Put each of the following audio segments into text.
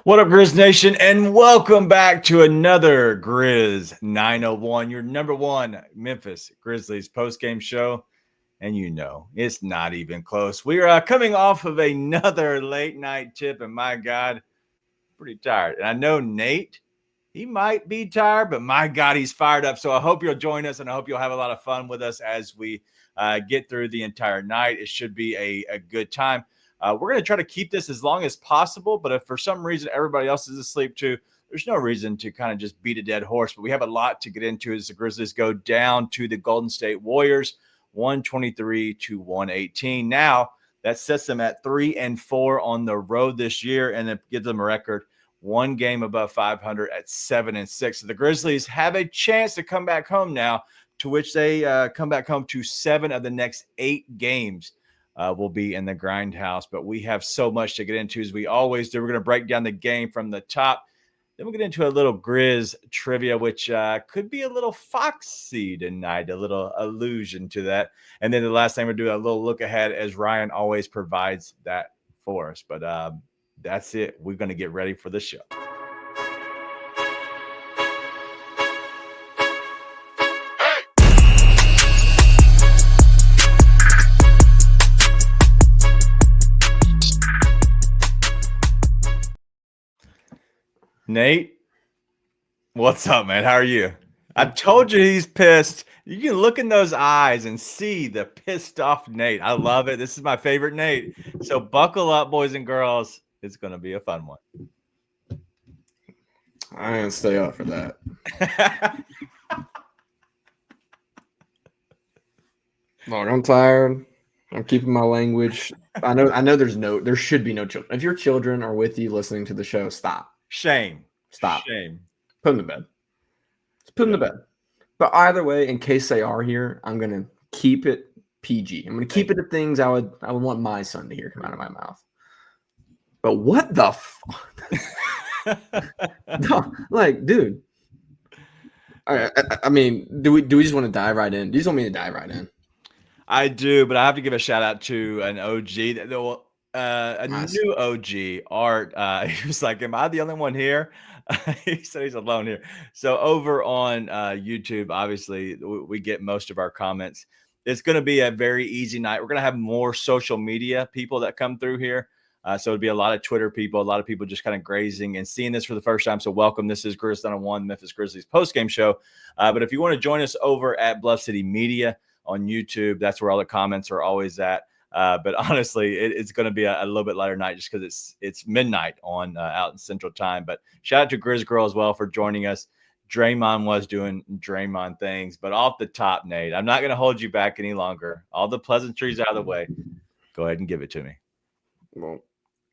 What up, Grizz Nation, and welcome back to another Grizz 901, your number one Memphis Grizzlies post-game show. And you know, it's not even close. We are coming off of another late night tip, and my God, pretty tired. And I know Nate, he might be tired, but my God, he's fired up. So I hope you'll join us, and I hope you'll have a lot of fun with us as we get through the entire night. It should be a good time. We're going to try to keep this as long as possible, but if for some reason everybody else is asleep too, there's no reason to kind of just beat a dead horse. But we have a lot to get into as the Grizzlies go down to the Golden State Warriors, 123-118. Now that sets them at 3-4 on the road this year, and it gives them a record one game above 500 at 7-6. So the Grizzlies have a chance to come back home now, to which they come back home to 7 of the next 8 games. Will be in the grindhouse, but we have so much to get into as we always do. We're going to break down the game from the top. Then we'll get into a little Grizz trivia, which could be a little foxy tonight, a little allusion to that. And then the last thing we'll do a little look ahead, as Ryan always provides that for us. But that's it. We're going to get ready for the show. Nate, what's up, man? How are you? I told you he's pissed. You can look in those eyes and see the pissed off Nate. I love it. This is my favorite Nate. So buckle up, boys and girls. It's going to be a fun one. I ain't stay up for that. Look, I'm tired. I'm keeping my language. I know there should be no children. If your children are with you listening to the show, stop. Shame. Stop. Shame. Put them to bed. Just put them to bed. But either way, in case they are here, I'm gonna keep it PG. I'm gonna keep it to things I would want my son to hear come out of my mouth. But what the no, like, dude. I mean, do we just want to dive right in? Do you just want me to dive right in? I do, but I have to give a shout out to an OG new OG, Art. He was like, "Am I the only one here?" He said he's alone here. So over on YouTube, obviously, we get most of our comments. It's going to be a very easy night. We're going to have more social media people that come through here. So it'll be a lot of Twitter people, a lot of people just kind of grazing and seeing this for the first time. So welcome. This is Grizz 901, Memphis Grizzlies postgame show. But if you want to join us over at Bluff City Media on YouTube, that's where all the comments are always at. But honestly, it's going to be a little bit lighter night just because it's midnight on out in Central Time. But shout out to Grizz Girl as well for joining us. Draymond was doing Draymond things, but off the top, Nate, I'm not going to hold you back any longer. All the pleasantries out of the way. Go ahead and give it to me. Well,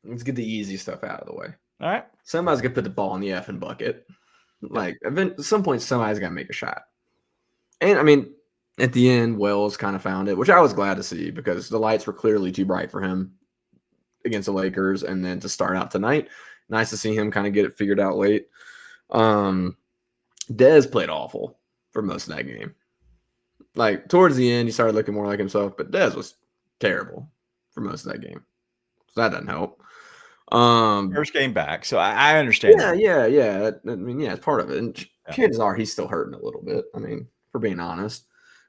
let's get the easy stuff out of the way. All right. Somebody's gonna put the ball in the effing bucket. Like, at some point, somebody's got to make a shot. And I mean, at the end, Wells kind of found it, which I was glad to see because the lights were clearly too bright for him against the Lakers. And then to start out tonight, nice to see him kind of get it figured out late. Dez played awful for most of that game. Like, towards the end, he started looking more like himself, but Dez was terrible for most of that game. So that doesn't help. First game back, so I understand. Yeah. I mean, yeah, it's part of it. And chances are he's still hurting a little bit. I mean, for being honest.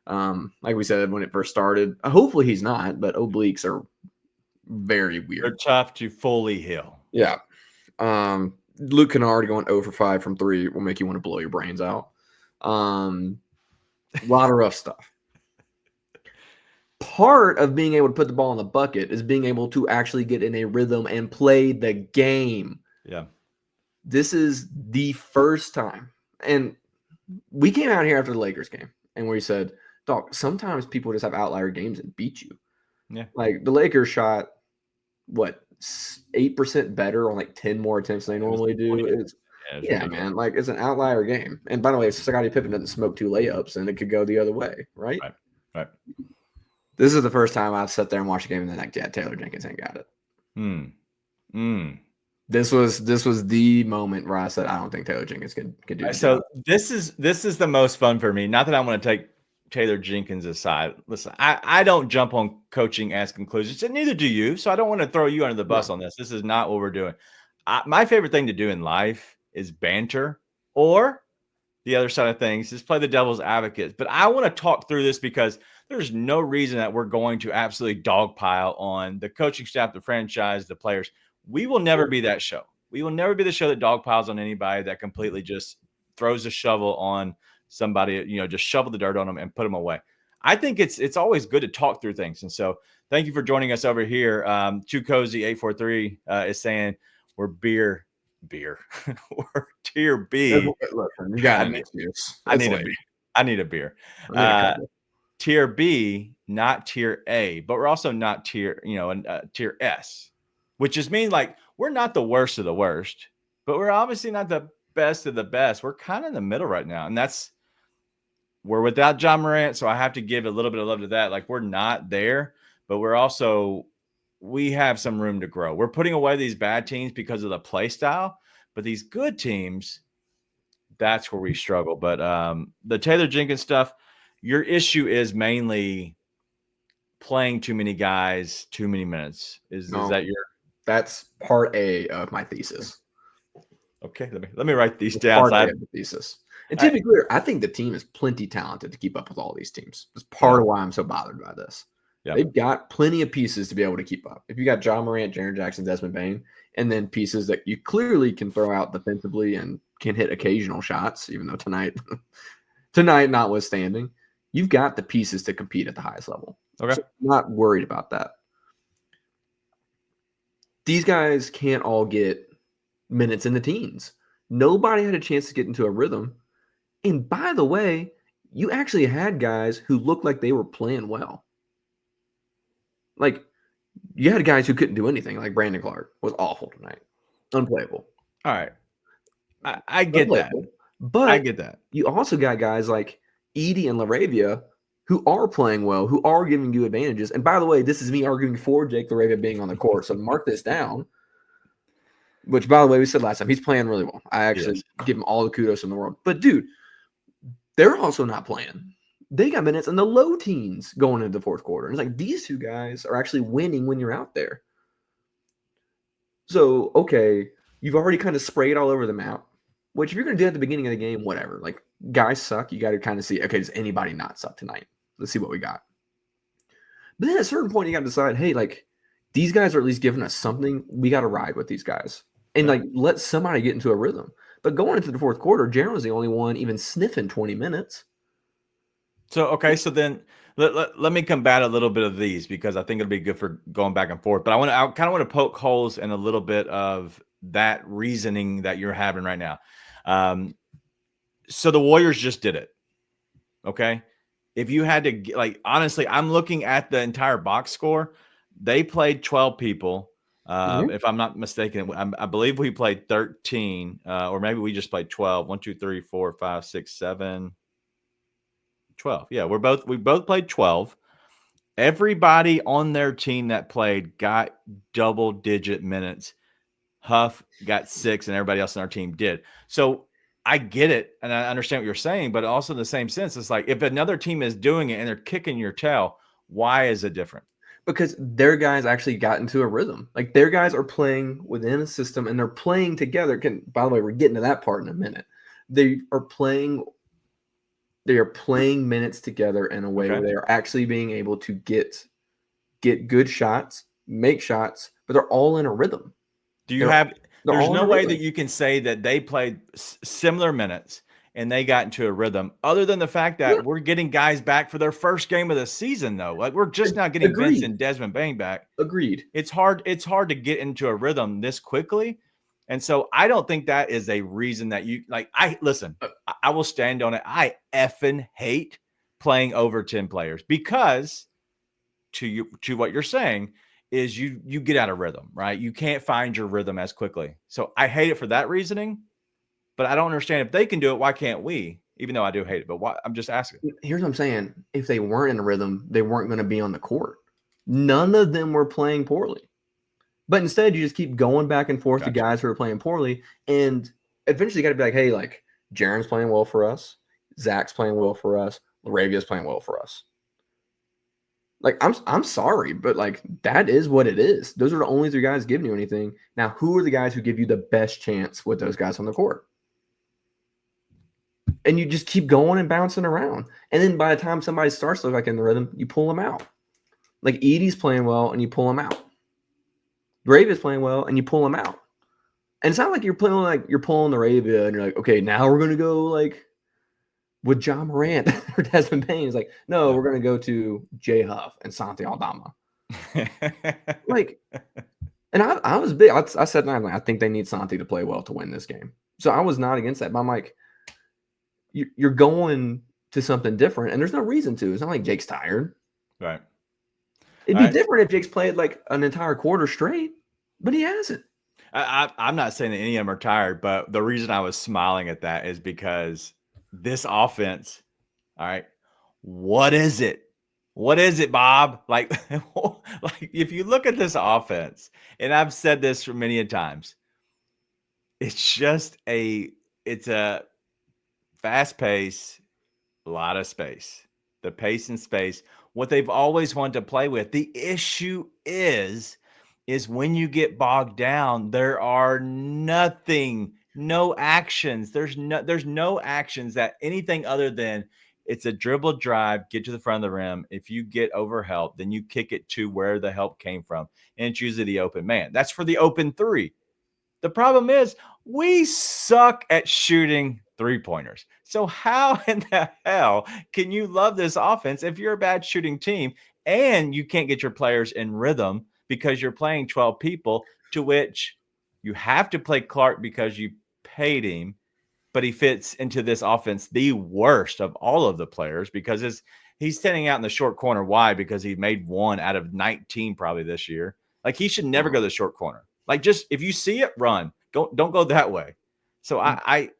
Like we said when it first started, hopefully he's not, but obliques are very weird. They're tough to fully heal. Yeah. Luke Kennard going 0 for 5 from 3 will make you want to blow your brains out. A lot of rough stuff. Part of being able to put the ball in the bucket is being able to actually get in a rhythm and play the game. Yeah. This is the first time. And we came out here after the Lakers game and we said, dog, sometimes people just have outlier games and beat you. Yeah. Like the Lakers shot, 8% better on like 10 more attempts than they normally do. Yeah, man. Like, it's an outlier game. And by the way, if Scottie Pippen doesn't smoke 2 layups, then it could go the other way, right? Right. This is the first time I've sat there and watched a game and then like, yeah, Taylor Jenkins ain't got it. This was the moment where I said I don't think Taylor Jenkins could do it. So this is the most fun for me. Not that I want to take Taylor Jenkins aside. Listen, I don't jump on coaching as conclusions, and neither do you. So I don't want to throw you under the bus on this. This is not what we're doing. my favorite thing to do in life is banter, or the other side of things is play the devil's advocate. But I want to talk through this because there's no reason that we're going to absolutely dogpile on the coaching staff, the franchise, the players. We will never be that show. We will never be the show that dogpiles on anybody, that completely just throws a shovel on somebody, just shovel the dirt on them and put them away. I think it's always good to talk through things. And so thank you for joining us over here. Too Cozy 843 is saying we're beer. We're tier B. Listen, you got I an need, excuse. I It's need a late. beer. I need a beer. I need a couple. Tier B, not tier A, but we're also not tier S, which just means like we're not the worst of the worst, but we're obviously not the best of the best. We're kind of in the middle right now, and we're without Ja Morant, so I have to give a little bit of love to that. Like, we're not there, but we have some room to grow. We're putting away these bad teams because of the play style, but these good teams, that's where we struggle. But the Taylor Jenkins stuff, your issue is mainly playing too many guys, too many minutes. Is that your? That's part A of my thesis. Okay, let me write these down. Part A of the thesis. And to be clear, I think the team is plenty talented to keep up with all these teams. That's part of why I'm so bothered by this. Yeah. They've got plenty of pieces to be able to keep up. If you got Ja Morant, Jaren Jackson, Desmond Bane, and then pieces that you clearly can throw out defensively and can hit occasional shots, even though tonight notwithstanding, you've got the pieces to compete at the highest level. Okay. So I'm not worried about that. These guys can't all get minutes in the teens. Nobody had a chance to get into a rhythm. And by the way, you actually had guys who looked like they were playing well. Like, you had guys who couldn't do anything. Like Brandon Clark was awful tonight. Unplayable. All right. I get that. But I get that. You also got guys like Edie and LaRavia who are playing well, who are giving you advantages. And by the way, this is me arguing for Jake LaRavia being on the court. So mark this down. Which, by the way, we said last time, he's playing really well. I actually give him all the kudos in the world. But, dude, they're also not playing. They got minutes in the low teens going into the fourth quarter. And it's like these two guys are actually winning when you're out there. So, okay, you've already kind of sprayed all over the map, which if you're going to do at the beginning of the game, whatever. Like, guys suck. You got to kind of see, okay, does anybody not suck tonight? Let's see what we got. But then at a certain point, you got to decide, hey, like, these guys are at least giving us something. We got to ride with these guys. And, like, let somebody get into a rhythm. But going into the fourth quarter, Jaren was the only one even sniffing 20 minutes. So, okay, so then let me combat a little bit of these because I think it'll be good for going back and forth. But I kind of want to poke holes in a little bit of that reasoning that you're having right now. So the Warriors just did it. Okay. If you had to, like, honestly, I'm looking at the entire box score. They played 12 people. If I'm not mistaken, I believe we played 13, or maybe we just played 12. 1, 2, 3, 4, 5, 6, 7, 12. Yeah, we both played 12. Everybody on their team that played got double-digit minutes. Huff got 6, and everybody else on our team did. So I get it, and I understand what you're saying, but also in the same sense, it's like if another team is doing it and they're kicking your tail, why is it different? Because their guys actually got into a rhythm. Like, their guys are playing within a system, and they're playing together. By the way, we're getting to that part in a minute. They are playing minutes together in a way where they are actually being able to get good shots, make shots, but they're all in a rhythm. There's no way that you can say that they played similar minutes and they got into a rhythm, other than the fact that we're getting guys back for their first game of the season, though. Like, we're just not getting Vince and Desmond Bane back. Agreed. It's hard to get into a rhythm this quickly. And so I don't think that is a reason that you like. I will stand on it. I effing hate playing over 10 players because to what you're saying is you get out of rhythm, right? You can't find your rhythm as quickly. So I hate it for that reasoning. But I don't understand, if they can do it, why can't we? Even though I do hate it, but why? I'm just asking. Here's what I'm saying. If they weren't in a rhythm, they weren't going to be on the court. None of them were playing poorly. But instead, you just keep going back and forth to guys who are playing poorly. And eventually you got to be like, hey, like, Jaren's playing well for us. Zach's playing well for us. LaRavia's playing well for us. Like, I'm sorry, but like that is what it is. Those are the only three guys giving you anything. Now, who are the guys who give you the best chance with those guys on the court? And you just keep going and bouncing around. And then by the time somebody starts to look like in the rhythm, you pull them out. Like Edie's playing well and you pull him out. Ravia's playing well and you pull him out. And it's not like you're pulling the Ravia and you're like, okay, now we're gonna go like with John Morant or Desmond Payne. It's like, no, we're gonna go to Jay Huff and Santi Aldama. Like, and I was big. I said, I think they need Santi to play well to win this game. So I was not against that. But I'm like, you're going to something different, and there's no reason to. It's not like Jake's tired. Right. It'd be different if Jake's played like an entire quarter straight, but he hasn't. I'm not saying that any of them are tired, but the reason I was smiling at that is because this offense, all right, what is it? What is it, Bob? Like, like if you look at this offense, and I've said this for many a times, it's a fast pace, a lot of space. The pace and space, what they've always wanted to play with. The issue is when you get bogged down, there are no actions. There's no actions that anything other than it's a dribble drive, get to the front of the rim. If you get over help, then you kick it to where the help came from. And it's usually the open man. That's for the open three. The problem is we suck at shooting three-pointers. So how in the hell can you love this offense if you're a bad shooting team and you can't get your players in rhythm because you're playing 12 people, to which you have to play Clark because you paid him, but he fits into this offense the worst of all of the players because he's standing out in the short corner. Why? Because he made 1 out of 19 probably this year. Like, he should never go to the short corner. Like, just if you see it, run. Don't go that way. So I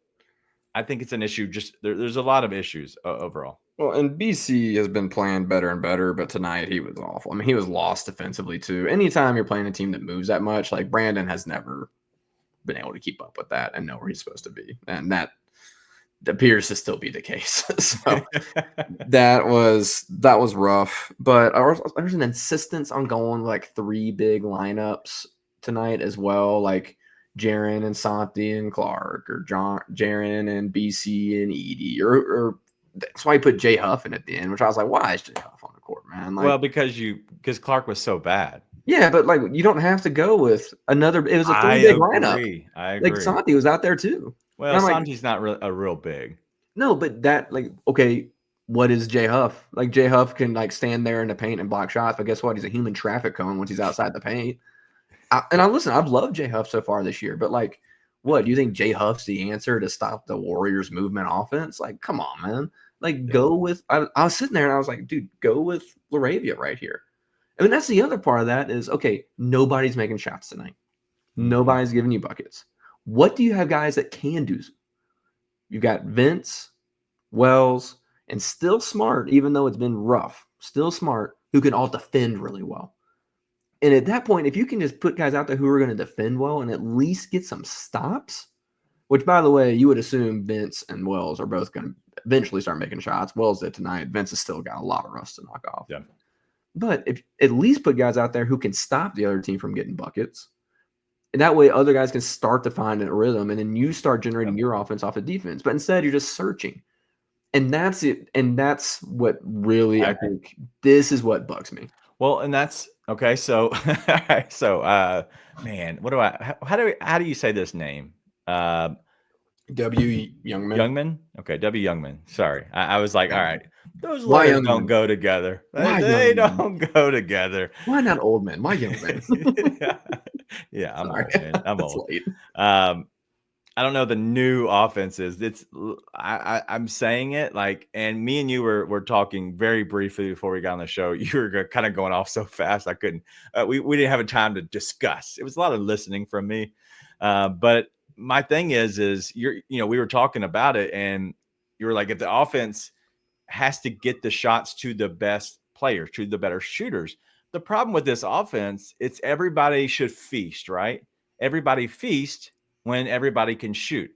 think it's an issue. Just there's a lot of issues overall. Well, and BC has been playing better and better, but tonight he was awful. I mean, he was lost defensively too. Anytime you're playing a team that moves that much, like Brandon has never been able to keep up with that and know where he's supposed to be, and that appears to still be the case. So that was rough. But there's an insistence on going like 3 big lineups tonight as well, like Jaren and Santi and Clark, or Jaren and BC and Edie, or that's why he put Jay Huff in at the end, which I was like, why is Jay Huff on the court, man? Like, well, because Clark was so bad. Yeah, but like you don't have to go with another. It was a 3 big lineup. I agree. Like Santi was out there too. Well, Santi's not a real big. No, but that okay. What is Jay Huff? Like Jay Huff can like stand there in the paint and block shots, but guess what? He's a human traffic cone once he's outside the paint. Listen, I've loved Jay Huff so far this year, but like, what do you think Jay Huff's the answer to stop the Warriors' movement offense? Like, come on, man. Like, go with. I was sitting there and I was like, dude, go with LaRavia right here. I mean, that's the other part of that is, okay, nobody's making shots tonight. Nobody's giving you buckets. What do you have guys that can do? You've got Vince, Wells, and still Smart, even though it's been rough, still Smart, who can all defend really well. And at that point, if you can just put guys out there who are going to defend well and at least get some stops, which, by the way, you would assume Vince and Wells are both going to eventually start making shots. Wells did tonight. Vince has still got a lot of rust to knock off. Yeah. But if at least put guys out there who can stop the other team from getting buckets, and that way other guys can start to find a rhythm, and then you start generating your offense off of defense. But instead, you're just searching. And that's it. And that's what really, I think, this is what bugs me. Well, and that's okay. So, man, how do you say this name? W. Youngman. Youngman? Okay, W. Youngman. Sorry. I was like, all right, those letters don't go together. They don't go together. Why not old man? Why young man? Yeah, I'm old, man. I'm old. Late. I don't know the new offenses. I'm saying it like, and me and you were talking very briefly before we got on the show. You were kind of going off so fast I couldn't. We didn't have a time to discuss. It was a lot of listening from me, but my thing is we were talking about it, and you were like, if the offense has to get the shots to the best players, to the better shooters. The problem with this offense, it's everybody should feast, right? Everybody feast when everybody can shoot.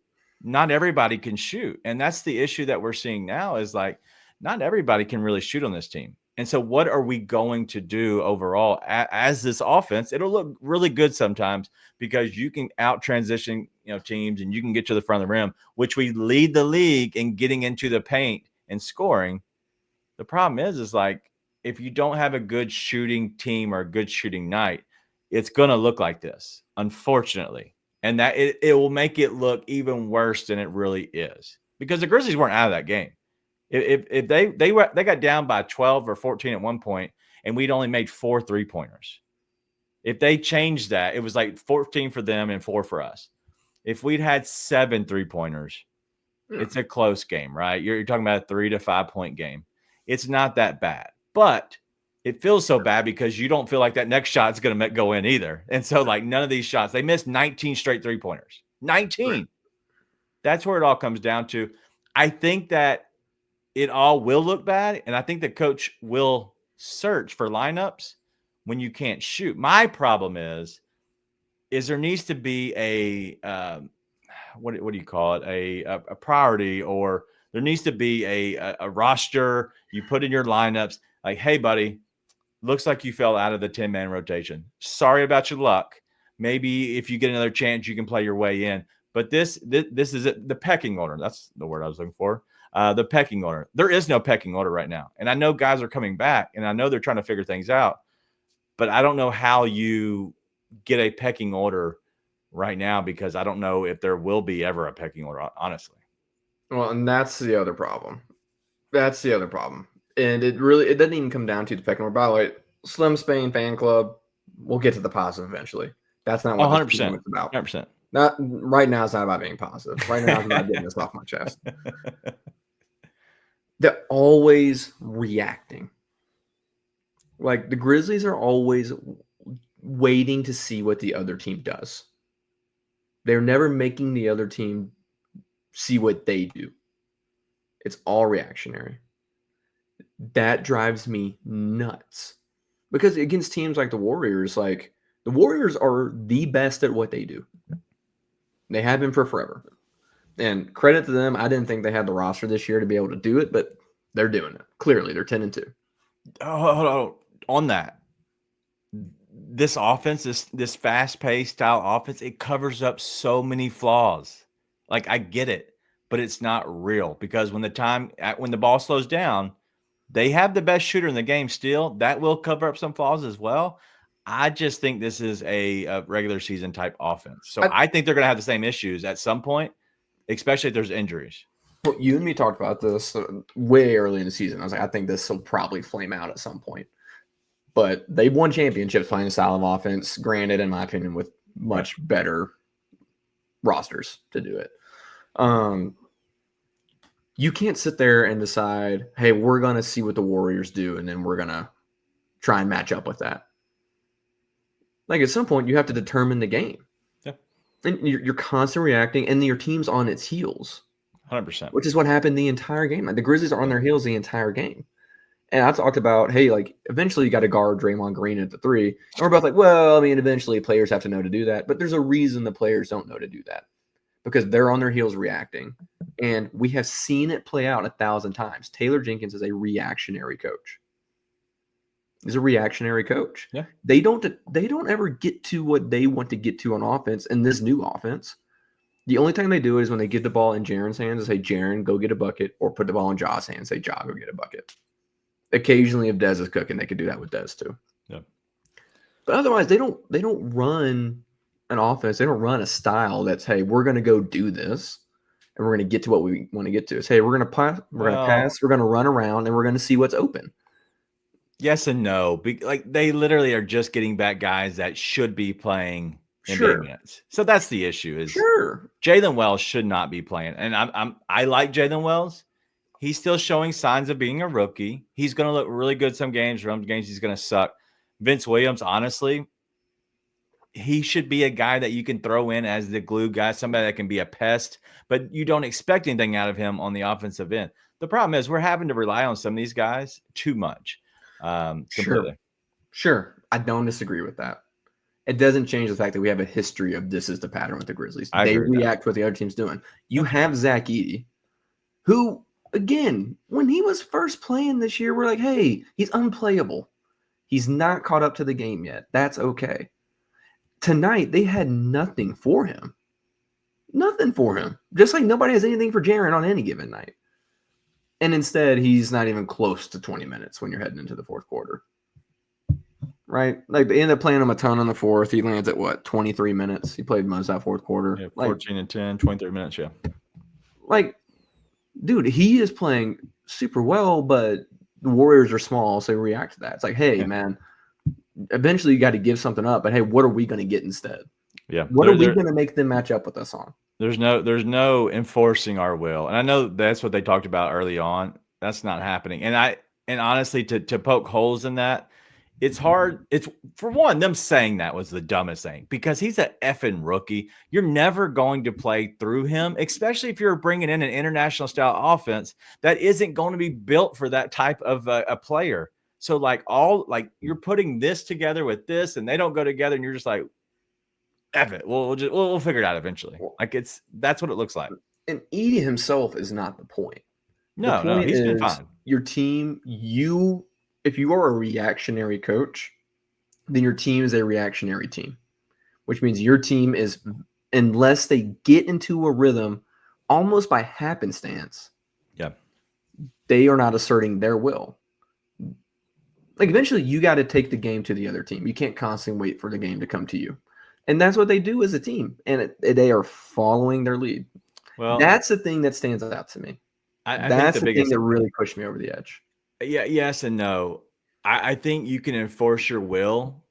Not everybody can shoot. And that's the issue that we're seeing now is like, not everybody can really shoot on this team. And so what are we going to do overall as this offense? It'll look really good sometimes because you can out transition, teams, and you can get to the front of the rim, which we lead the league in getting into the paint and scoring. The problem is like if you don't have a good shooting team or a good shooting night, it's going to look like this, unfortunately. And that it will make it look even worse than it really is because the Grizzlies weren't out of that game. If they got down by 12 or 14 at one point, and we'd only made 4 3-pointers. If they changed that, it was like 14 for them and 4 for us. If we'd had 7 3-pointers, it's a close game, right? You're talking about a 3 to 5 point game. It's not that bad, but it feels so bad because you don't feel like that next shot is going to go in either. And so, like, none of these shots, they missed 19 straight 3-pointers. 19. Right. That's where it all comes down to. I think that it all will look bad, and I think the coach will search for lineups when you can't shoot. My problem is there needs to be a what do you call it? A priority, or there needs to be a roster you put in your lineups. Like, hey, buddy, looks like you fell out of the 10-man rotation. Sorry about your luck. Maybe if you get another chance, you can play your way in. But this is it, the pecking order. That's the word I was looking for. The pecking order. There is no pecking order right now. And I know guys are coming back, and I know they're trying to figure things out. But I don't know how you get a pecking order right now because I don't know if there will be ever a pecking order, honestly. Well, and that's the other problem. And it doesn't even come down to the pecking order. By the way, Slim Spain fan club, we'll get to the positive eventually. That's not what 100%. It's about. 100%. Not right now. It's not about being positive. Right now, it's about getting this off my chest. They're always reacting. Like the Grizzlies are always waiting to see what the other team does. They're never making the other team see what they do. It's all reactionary. That drives me nuts. Because against teams like the Warriors, like the Warriors are the best at what they do. They have been for forever. And credit to them, I didn't think they had the roster this year to be able to do it, but they're doing it. Clearly, they're 10-2. Oh, on that, this offense, this fast-paced style offense, it covers up so many flaws. Like, I get it, but it's not real because when the ball slows down, they have the best shooter in the game still. That will cover up some flaws as well. I just think this is a regular season type offense. So I think they're going to have the same issues at some point, especially if there's injuries. Well, you and me talked about this way early in the season. I was like, I think this will probably flame out at some point. But they've won championships playing a style of offense, granted, in my opinion, with much better rosters to do it. You can't sit there and decide, hey, we're going to see what the Warriors do, and then we're going to try and match up with that. Like, at some point, you have to determine the game. Yeah. And you're constantly reacting, and your team's on its heels. 100%. Which is what happened the entire game. Like, the Grizzlies are on their heels the entire game. And I talked about, hey, like, eventually you got to guard Draymond Green at the 3. And we're both like, well, I mean, eventually players have to know to do that. But there's a reason the players don't know to do that. Because they're on their heels reacting. And we have seen it play out 1,000 times. Taylor Jenkins is a reactionary coach. He's a reactionary coach. Yeah. They don't ever get to what they want to get to on offense in this new offense. The only time they do it is when they get the ball in Jaren's hands and say, Jaren, go get a bucket, or put the ball in Ja's hands and say, Ja, go get a bucket. Occasionally, if Dez is cooking, they could do that with Dez too. Yeah. But otherwise, they don't run an offense. They don't run a style that's, hey, we're going to go do this, and we're going to get to what we want to get to. It's, hey, we're going to pass, we're going to run around, and we're going to see what's open. Yes and no. Like, they literally are just getting back guys that should be playing in big minutes. So that's the issue. Is Jalen Wells should not be playing, and I like Jalen Wells. He's still showing signs of being a rookie. He's going to look really good some games. Some games he's going to suck. Vince Williams, honestly, he should be a guy that you can throw in as the glue guy, somebody that can be a pest, but you don't expect anything out of him on the offensive end. The problem is we're having to rely on some of these guys too much. Sure. I don't disagree with that. It doesn't change the fact that we have a history of this is the pattern with the Grizzlies. They react to what the other team's doing. You have Zach Edey, who again, when he was first playing this year, we're like, hey, he's unplayable. He's not caught up to the game yet. That's okay. Tonight, they had nothing for him. Nothing for him. Just like nobody has anything for Jaren on any given night. And instead, he's not even close to 20 minutes when you're heading into the fourth quarter. Right? Like, they end up playing him a ton on the fourth. He lands at, 23 minutes? He played most of that fourth quarter. Yeah, 14 and 10, 23 minutes, yeah. Like, dude, he is playing super well, but the Warriors are small, so they react to that. It's like, hey, man, eventually you got to give something up, but hey, what are we going to get instead? Yeah. What are we going to make them match up with us on? There's no enforcing our will. And I know that's what they talked about early on. That's not happening. And honestly, to poke holes in that, it's hard. It's, for one, them saying that was the dumbest thing, because he's an effing rookie. You're never going to play through him, especially if you're bringing in an international style offense that isn't going to be built for that type of a player. So you're putting this together with this, and they don't go together, and you're just like, F it. We'll figure it out eventually. That's what it looks like. And Edey himself is not the point. No, he's been fine. Your team, if you are a reactionary coach, then your team is a reactionary team, which means your team is, unless they get into a rhythm almost by happenstance, they are not asserting their will. Like, eventually you got to take the game to the other team. You can't constantly wait for the game to come to you. And that's what they do as a team. And they are following their lead. Well, that's the thing that stands out to me. That's the thing that really pushed me over the edge. Yeah, yes and no. I think you can enforce your will.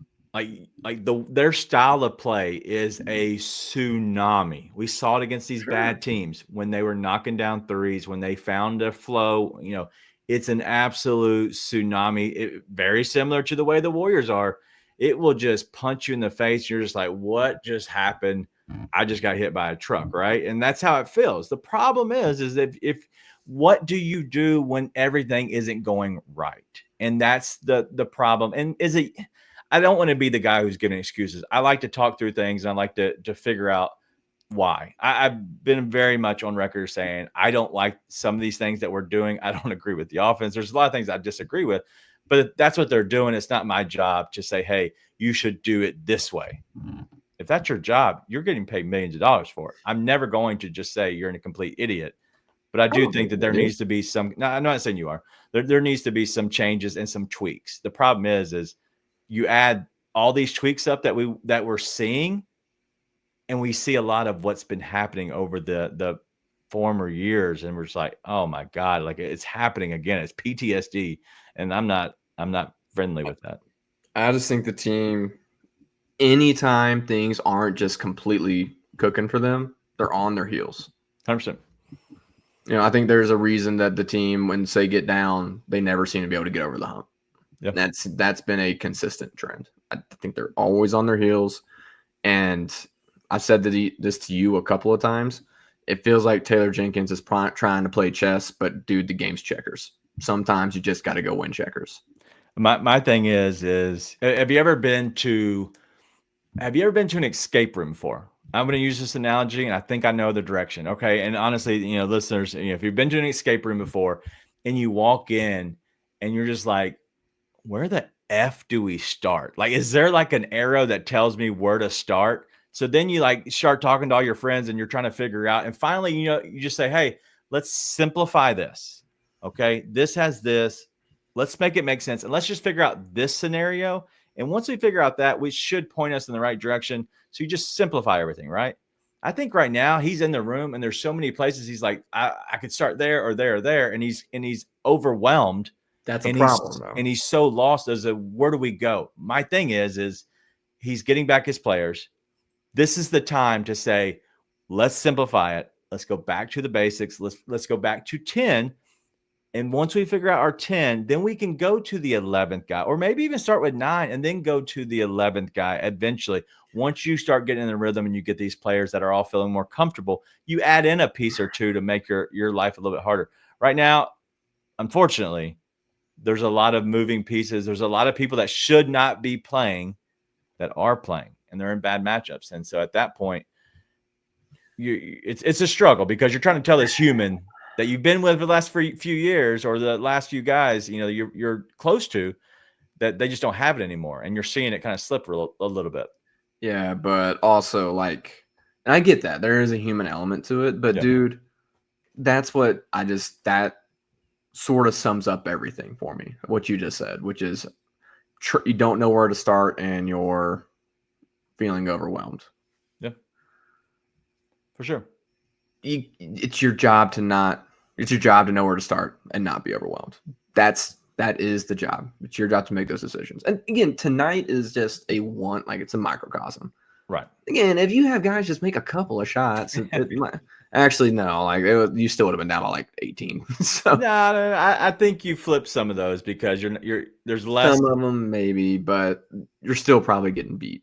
Their style of play is a tsunami. We saw it against these bad teams when they were knocking down threes, when they found a flow. It's an absolute tsunami. Very similar to the way the Warriors are. It will just punch you in the face. You're just like, what just happened? I just got hit by a truck, right? And that's how it feels. The problem is if what do you do when everything isn't going right? And that's the problem. And I don't want to be the guy who's giving excuses. I like to talk through things, and I like to figure out why. I've been very much on record saying I don't like some of these things that we're doing. I don't agree with the offense. There's a lot of things I disagree with, but that's what they're doing. It's not my job to say, hey, you should do it this way. If that's your job, you're getting paid millions of dollars for it. I'm never going to just say you're a complete idiot. But I do think that there needs to be some. No, I'm not saying you are. There needs to be some changes and some tweaks. The problem is you add all these tweaks up that we're seeing, and we see a lot of what's been happening over the former years, and we're just like, oh my God, like it's happening again. It's PTSD, and I'm not friendly with that. I just think the team, anytime things aren't just completely cooking for them, they're on their heels. 100%. I think there's a reason that the team, when they get down, they never seem to be able to get over the hump. Yep. That's been a consistent trend. I think they're always on their heels. And I've said this to you a couple of times. It feels like Taylor Jenkins is trying to play chess, but dude, the game's checkers. Sometimes you just got to go win checkers. My thing is have you ever been to an escape room before? I'm going to use this analogy, and I think I know the direction. Okay. And honestly, listeners, if you've been to an escape room before and you walk in and you're just like, where the F do we start? Like, is there like an arrow that tells me where to start? So then you start talking to all your friends and you're trying to figure out. And finally, you just say, hey, let's simplify this. Okay. This has this. Let's make it make sense. And let's just figure out this scenario. And once we figure out that, we should point us in the right direction. So you just simplify everything, right? I think right now he's in the room and there's so many places he's like, I could start there or there or there. And he's overwhelmed. That's a problem, though. And he's so lost as where do we go? My thing is he's getting back his players. This is the time to say, let's simplify it. Let's go back to the basics. Let's go back to 10. And once we figure out our 10, then we can go to the 11th guy, or maybe even start with 9 and then go to the 11th guy eventually. Once you start getting in the rhythm and you get these players that are all feeling more comfortable, you add in a piece or two to make your life a little bit harder. Right now, unfortunately, there's a lot of moving pieces. There's a lot of people that should not be playing that are playing, and they're in bad matchups. And so at that point, it's a struggle because you're trying to tell this human that you've been with for the last few years or the last few guys, you're close to, that they just don't have it anymore, and you're seeing it kind of slip a little bit. Yeah, but also like, and I get that there is a human element to it, but Yeah. dude, that's what that sort of sums up everything for me. What you just said, which is you don't know where to start and you're feeling overwhelmed. Yeah, for sure. It's your job to know where to start and not be overwhelmed. That is the job. It's your job to make those decisions. And again, tonight is just it's a microcosm. Right. Again, if you have guys just make a couple of shots, actually no, you still would have been down by like 18. So no, I think you flip some of those because there's less. Some of them maybe, but you're still probably getting beat.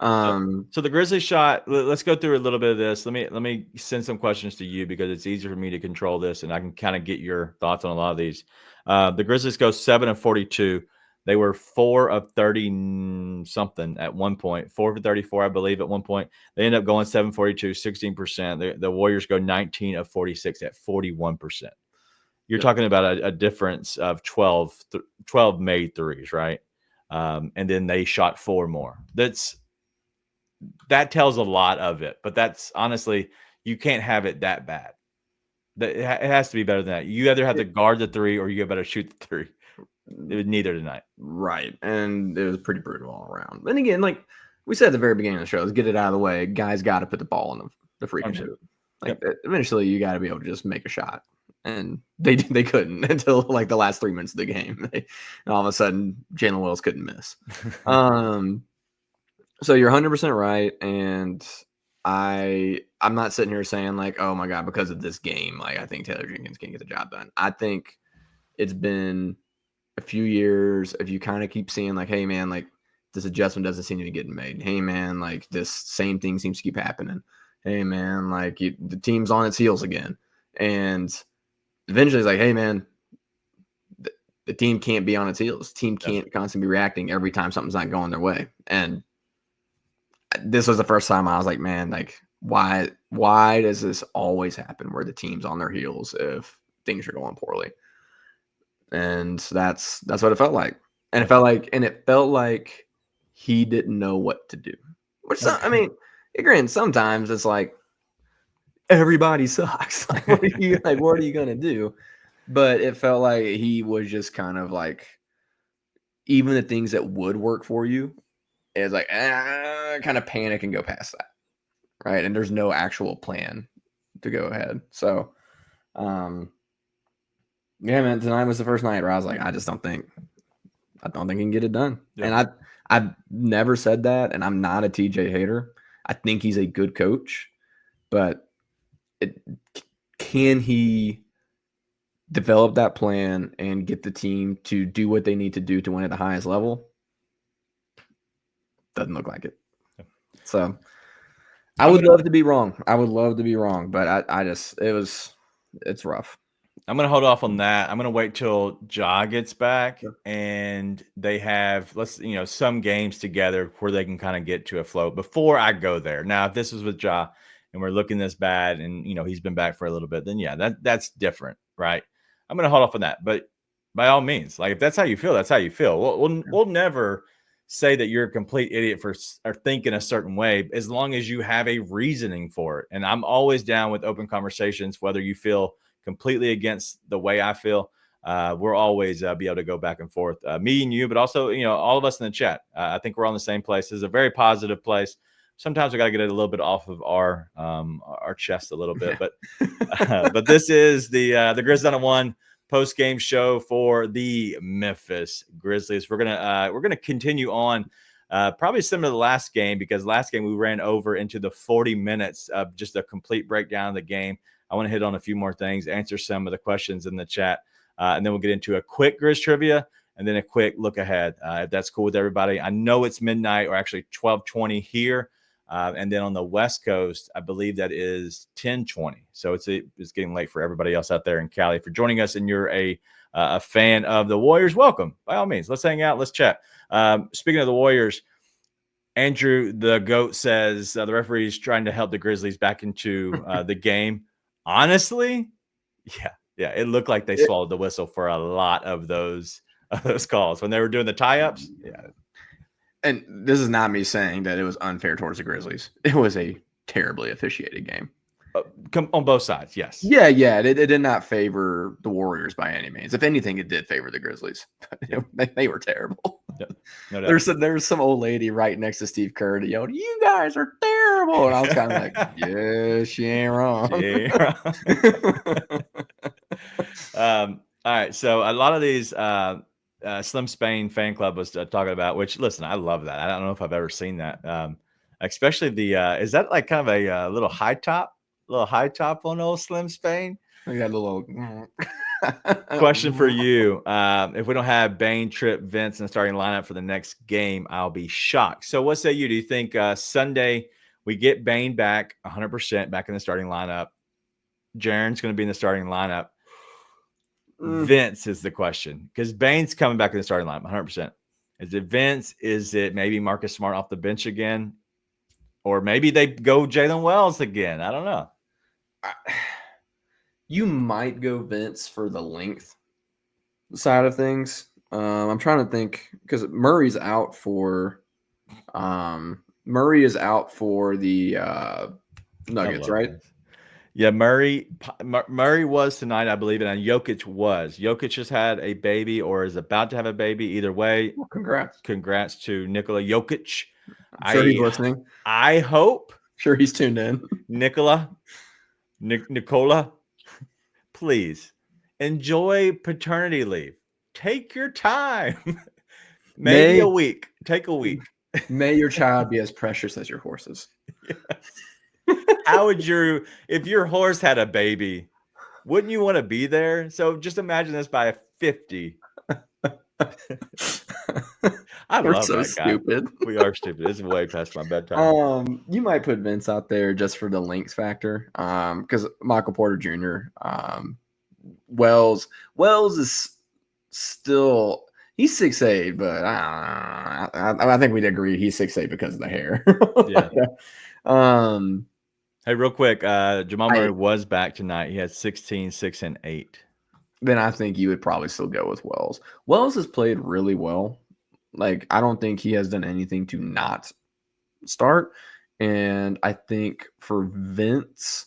So the Grizzlies shot. Let's go through a little bit of this. Let me send some questions to you because it's easier for me to control this, and I can kind of get your thoughts on a lot of these. The Grizzlies go 7 of 42. They were 4 of 30 something at one point, 4 for 34, I believe, at one point. They end up going 7-42, 16%. The Warriors go 19 of 46 at 41%. You're talking about a difference of 12 made threes, right? And then they shot 4 more. That tells a lot of it, but that's honestly, you can't have it that bad. It has to be better than that. You either have to guard the 3 or you better shoot the 3. It was neither tonight. Right. And it was pretty brutal all around. And again, like we said at the very beginning of the show, let's get it out of the way. Guys got to put the ball in the freaking hoop. Eventually you got to be able to just make a shot. And they couldn't until like the last 3 minutes of the game. And all of a sudden, Jalen Wills couldn't miss. So you're 100% right. And I'm not sitting here saying like, oh my God, because of this game, like I think Taylor Jenkins can get the job done. I think it's been a few years if you kind of keep seeing like, hey man, like this adjustment doesn't seem to be getting made. Hey man, like this same thing seems to keep happening. Hey man, like the team's on its heels again. And eventually it's like, hey man, the team can't be on its heels. The team can't constantly be reacting every time something's not going their way. And this was the first time I was like, man, like why does this always happen where the team's on their heels if things are going poorly? And that's what it felt like. And it felt like he didn't know what to do. Which I mean, again, sometimes it's like everybody sucks. Like, what are you gonna do? But it felt like he was just kind of like, even the things that would work for you is like kind of panic and go past that. Right. And there's no actual plan to go ahead. So yeah, man, tonight was the first night where I was like, I don't think he can get it done. Yeah. And I've never said that, and I'm not a TJ hater. I think he's a good coach, but can he develop that plan and get the team to do what they need to do to win at the highest level? Doesn't look like it. Yeah. So I would love to be wrong. But it's rough. I'm going to hold off on that. I'm going to wait till Ja gets back and they have, some games together where they can kind of get to a flow before I go there. Now, if this was with Ja and we're looking this bad and, he's been back for a little bit, then yeah, that's different, right? I'm going to hold off on that. But by all means, like if that's how you feel, that's how you feel. We'll never say that you're a complete idiot for thinking a certain way as long as you have a reasoning for it. And I'm always down with open conversations, whether you feel completely against the way I feel. We'll always be able to go back and forth, me and you, but also, all of us in the chat. I think we're on the same place. This is a very positive place. Sometimes we got to get it a little bit off of our chest a little bit, but this is the Grizz 101 post-game show for the Memphis Grizzlies. We're gonna continue on probably similar to the last game, because last game we ran over into the 40 minutes of just a complete breakdown of the game. I want to hit on a few more things, answer some of the questions in the chat, and then we'll get into a quick Grizz trivia and then a quick look ahead, if that's cool with everybody. I know it's midnight, or actually 12:20 here, and then on the West Coast, I believe that is 10:20. So it's getting late for everybody else out there in Cali. For joining us and you're a fan of the Warriors, welcome. By all means, let's hang out, let's chat. Speaking of the Warriors, Andrew the GOAT says the referee is trying to help the Grizzlies back into the game. Honestly, Yeah. It looked like they swallowed the whistle for a lot of those calls when they were doing the tie-ups. Yeah. And this is not me saying that it was unfair towards the Grizzlies. It was a terribly officiated game. On both sides, yes. Yeah. It did not favor the Warriors by any means. If anything, it did favor the Grizzlies. They were terrible. No there was some old lady right next to Steve Kerr that yelled, "You guys are terrible," and I was kind of like, "Yeah, she ain't wrong." All right, so a lot of these Slim Spain fan club was talking about, which, listen, I love that. I don't know if I've ever seen that. Especially the is that like kind of a little high top on old Slim Spain? I got a little question for you. If we don't have Bane, Tripp, Vince in the starting lineup for the next game, I'll be shocked. So what say you? Do you think Sunday we get Bane back 100% back in the starting lineup? Jaren's going to be in the starting lineup. Vince is the question, because Bane's coming back in the starting lineup 100%. Is it Vince? Is it maybe Marcus Smart off the bench again? Or maybe they go Jalen Wells again? I don't know. You might go Vince for the length side of things. I'm trying to think, because Murray is out for the Nuggets, right? This. Yeah, Murray was tonight, I believe, and Jokic was. Jokic just had a baby or is about to have a baby. Either way, well, congrats to Nikola Jokic. I'm sure he's listening. I hope. Sure he's tuned in. Nicola, please enjoy paternity leave. Take your time. Maybe a week. Take a week. May your child be as precious as your horses. Yes. How would if your horse had a baby, wouldn't you want to be there? So just imagine this by 50. We're so stupid. We are stupid. This is way past my bedtime. You might put Vince out there just for the length factor. Because Michael Porter Jr. Wells is still, he's 6'8", but I think we'd agree he's 6'8" because of the hair. Yeah. Hey, real quick, Jamal Murray was back tonight. He had 16, 6, and 8. Then I think you would probably still go with Wells. Wells has played really well. Like, I don't think he has done anything to not start. And I think for Vince,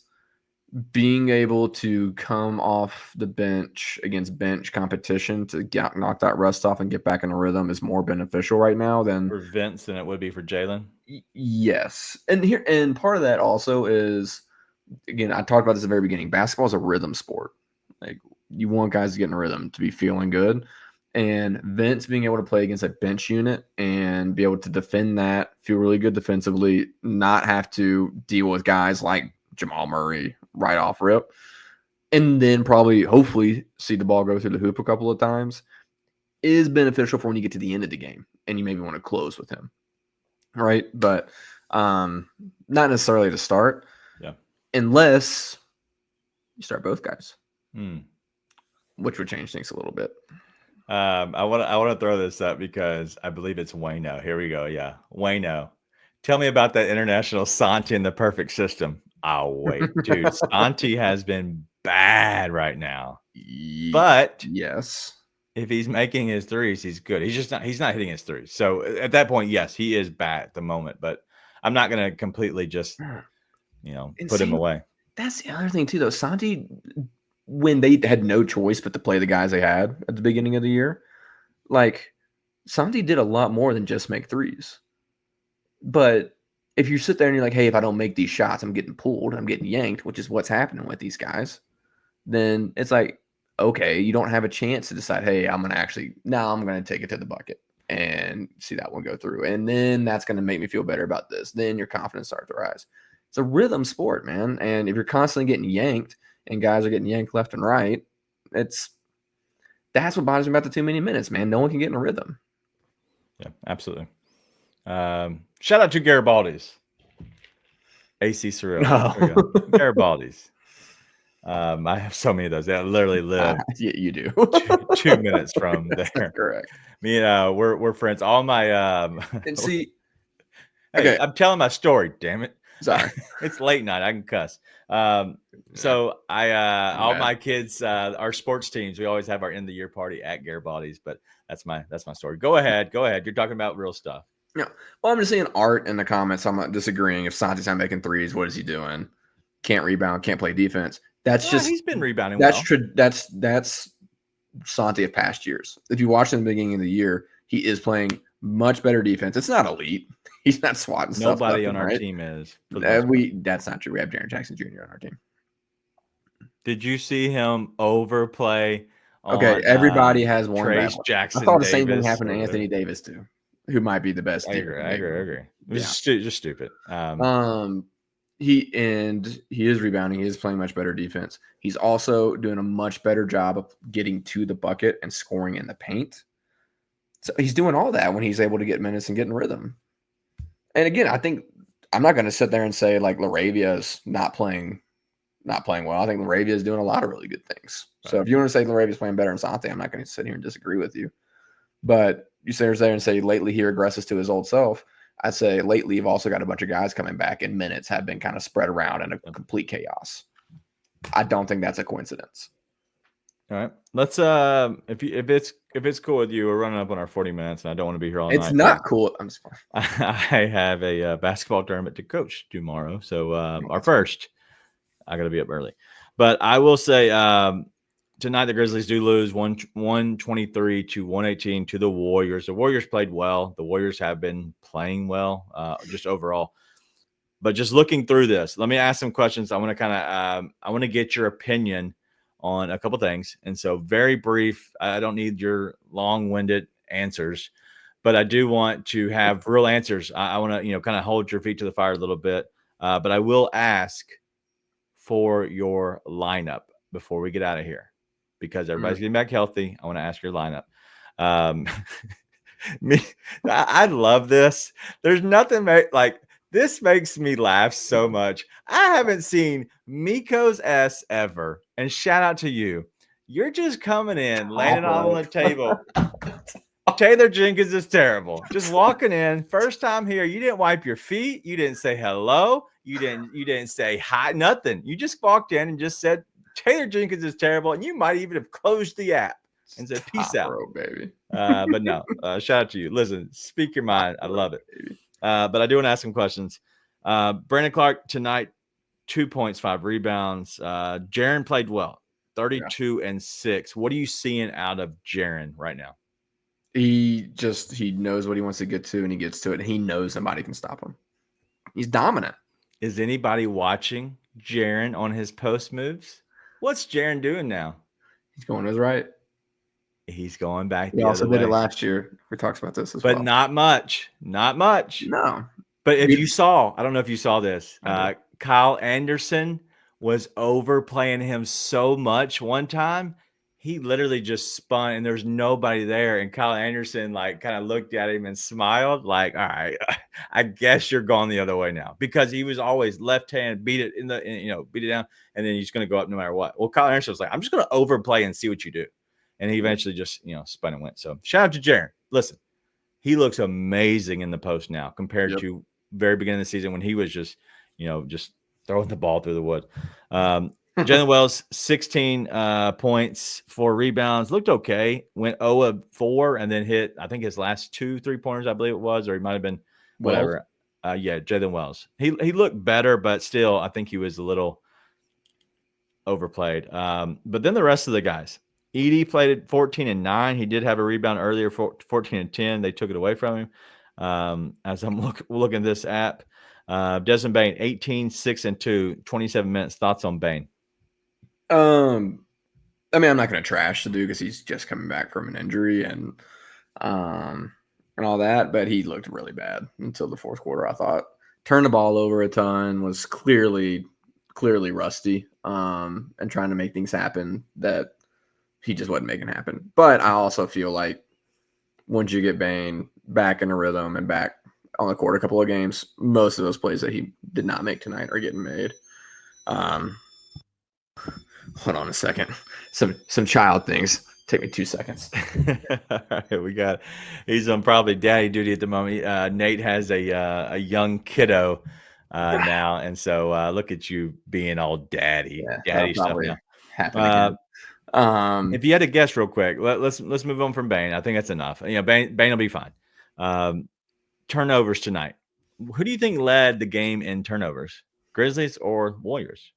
being able to come off the bench against bench competition to knock that rust off and get back in a rhythm is more beneficial right now than for Vince than it would be for Jalen. Yes. And part of that also is, again, I talked about this at the very beginning. Basketball is a rhythm sport. Like, you want guys to get in a rhythm, to be feeling good. And Vince being able to play against a bench unit and be able to defend that, feel really good defensively, not have to deal with guys like Jamal Murray right off rip, and then probably, hopefully, see the ball go through the hoop a couple of times, is beneficial for when you get to the end of the game and you maybe want to close with him. Right? But not necessarily to start. Yeah. Unless you start both guys. Which would change things a little bit. I want to throw this up because I believe it's Wayno. Here we go. Yeah. Wayno. Tell me about that international Santi and the perfect system. Oh, wait, dude. Santi has been bad right now. But yes, if he's making his threes, he's good. He's not hitting his threes. So at that point, yes, he is bad at the moment, but I'm not going to completely just, put him away. That's the other thing too, though. Santi, when they had no choice but to play the guys they had at the beginning of the year, like, Santi did a lot more than just make threes. But if you sit there and you're like, hey, if I don't make these shots, I'm getting pulled, I'm getting yanked, which is what's happening with these guys, then it's like, okay, you don't have a chance to decide, hey, I'm going to take it to the bucket and see that one go through. And then that's going to make me feel better about this. Then your confidence starts to rise. It's a rhythm sport, man. And if you're constantly getting yanked and guys are getting yanked left and right, that's what bothers me about the too many minutes, man. No one can get in a rhythm. Yeah, absolutely. Shout out to Garibaldi's. AC Surreal. Oh. Garibaldi's. I have so many of those. They literally live. Yeah, you do. 2 minutes from there. That's correct. Me and we're friends. All my and see, hey, okay. I'm telling my story. Damn it. Sorry. It's late night. I can cuss. So all my kids, our sports teams, we always have our end of the year party at Garibaldi's, but that's my story. Go ahead. You're talking about real stuff. Yeah. Well, I'm just seeing Art in the comments. I'm not disagreeing. If Santi's not making threes, what is he doing? Can't rebound, can't play defense. That's just he's been rebounding that's well. That's Santi of past years. If you watch him in the beginning of the year, he is playing much better defense. It's not elite. He's not swatting stuff. Nobody on our team is. That's not true. We have Jaren Jackson Jr. on our team. Did you see him overplay? Okay, everybody has one. Trace Jackson. I thought the same thing happened to Anthony Davis too, who might be the best. I agree. It's just stupid. He is rebounding. He is playing much better defense. He's also doing a much better job of getting to the bucket and scoring in the paint. So he's doing all that when he's able to get minutes and get in rhythm. And again, I think I'm not going to sit there and say like LaRavia is not playing well. I think LaRavia is doing a lot of really good things. Right. So if you want to say LaRavia is playing better than Santi, I'm not going to sit here and disagree with you. But you sit there and say lately he regresses to his old self. I'd say lately you've also got a bunch of guys coming back and minutes have been kind of spread around in a complete chaos. I don't think that's a coincidence. All right. Let's if it's cool with you, we're running up on our 40 minutes and I don't want to be here all night. It's not cool. I'm just I have a basketball tournament to coach tomorrow. So our first, I got to be up early. But I will say tonight the Grizzlies do lose 123 to 118 to the Warriors. The Warriors played well. The Warriors have been playing well, just overall. But just looking through this, let me ask some questions. I want to get your opinion on a couple things. And so very brief. I don't need your long-winded answers, but I do want to have real answers. I want to, kind of hold your feet to the fire a little bit. But I will ask for your lineup before we get out of here, because everybody's getting back healthy. I want to ask your lineup. I love this. There's nothing like this makes me laugh so much. I haven't seen Miko's S ever. And shout out to you. You're just coming in, laying it on the table. Taylor Jenkins is terrible. Just walking in, first time here. You didn't wipe your feet. You didn't say hello. You didn't say hi. Nothing. You just walked in and just said Taylor Jenkins is terrible, and you might even have closed the app and said peace out, baby. But no, shout out to you. Listen, speak your mind. I love it. But I do want to ask some questions. Brandon Clark tonight, 2 points, 5 rebounds. Jaren played well, 32 and 6. What are you seeing out of Jaren right now? He knows what he wants to get to, and he gets to it. And he knows nobody can stop him. He's dominant. Is anybody watching Jaren on his post moves? What's Jaren doing now? He's going to his right. He's going back. He also did it last year. We talked about this as well. But not much. Not much. No. But if you saw, I don't know if you saw this, Kyle Anderson was overplaying him so much one time. He literally just spun and there's nobody there. And Kyle Anderson kind of looked at him and smiled like, all right, I guess you're going the other way now, because he was always left hand, beat it beat it down. And then he's going to go up no matter what. Well, Kyle Anderson was like, I'm just going to overplay and see what you do. And he eventually just, spun and went. So shout out to Jaren. Listen, he looks amazing in the post now compared to very beginning of the season when he was just throwing the ball through the wood. Jalen Wells, 16 points, 4 rebounds. Looked okay. Went 0 of 4 and then hit, I think, his last 2 3-pointers, I believe it was, or he might have been whatever. Jalen Wells. He looked better, but still, I think he was a little overplayed. But then the rest of the guys. Edey played at 14 and 9. He did have a rebound earlier, 14 and 10. They took it away from him. As I'm looking at this app, Desmond Bane, 18, 6 and 2, 27 minutes. Thoughts on Bane? I'm not going to trash the dude because he's just coming back from an injury and all that, but he looked really bad until the fourth quarter. I thought turned the ball over a ton, was clearly rusty, and trying to make things happen that he just wasn't making happen. But I also feel like once you get Bane back in a rhythm and back on the court a couple of games, most of those plays that he did not make tonight are getting made. Hold on a second. Some child things. Take me 2 seconds. All right, he's on probably daddy duty at the moment. Nate has a young kiddo now, and so look at you being all daddy that'll stuff probably now. happen again. If you had to guess real quick, let's move on from Bane. I think that's enough. Bane will be fine. Turnovers tonight. Who do you think led the game in turnovers? Grizzlies or Warriors?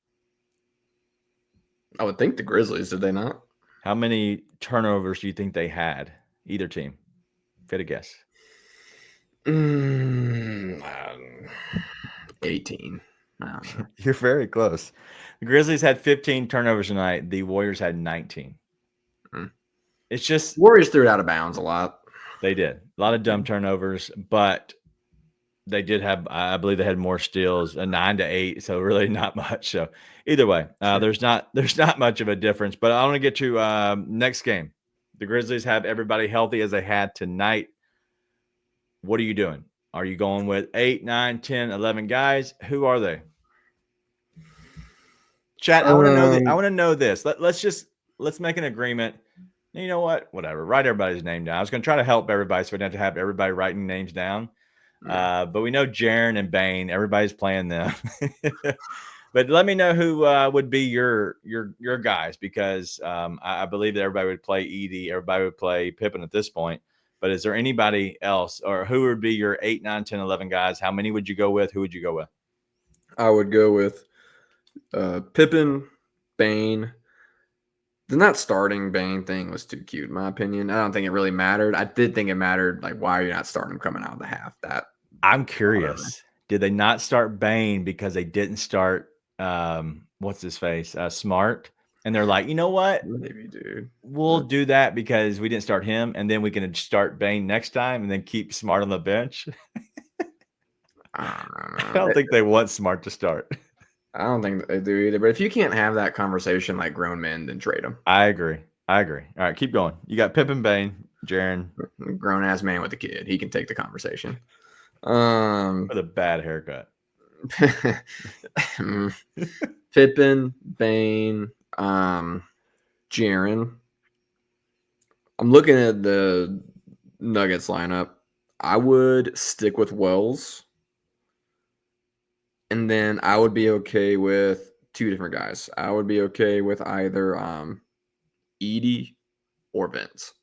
I would think the Grizzlies, did they not? How many turnovers do you think they had? Either team. If you had a guess. 18. I don't know. You're very close. The Grizzlies had 15 turnovers tonight. The Warriors had 19. It's just Warriors threw it out of bounds a lot. They did. A lot of dumb turnovers, but they did have, I believe they had more steals, a 9-8, so really not much. So either way, there's not much of a difference. But I want to get to next game. The Grizzlies have everybody healthy as they had tonight. What are you doing? Are you going with 8, 9, 10, 11 guys? Who are they? Chat, I want to know. I want to know this. Let's make an agreement. You know what? Whatever. Write everybody's name down. I was going to try to help everybody, so we don't have to have everybody writing names down. But we know Jaren and Bane. Everybody's playing them. But let me know who would be your guys, because I believe that everybody would play Edie. Everybody would play Pippen at this point. But is there anybody else, or who would be your 8, 9, 10, 11 guys? How many would you go with? Who would you go with? I would go with Pippen, Bane. The not starting Bane thing was too cute, in my opinion. I don't think it really mattered. I did think it mattered. Like, why are you not starting him coming out of the half? That I'm curious. Did they not start Bane because they didn't start what's his face? Smart? And they're like, you know what? Maybe, dude. We'll do that because we didn't start him, and then we can start Bane next time and then keep Smart on the bench. I don't think they want Smart to start. I don't think they do either. But if you can't have that conversation like grown men, then trade them. I agree. All right, keep going. You got Pippen, Bane, Jaren. Grown ass man with a kid. He can take the conversation. With a bad haircut. Pippen, Bane, Jaren. I'm looking at the Nuggets lineup. I would stick with Wells. And then I would be okay with two different guys. I would be okay with either Edie or Vince.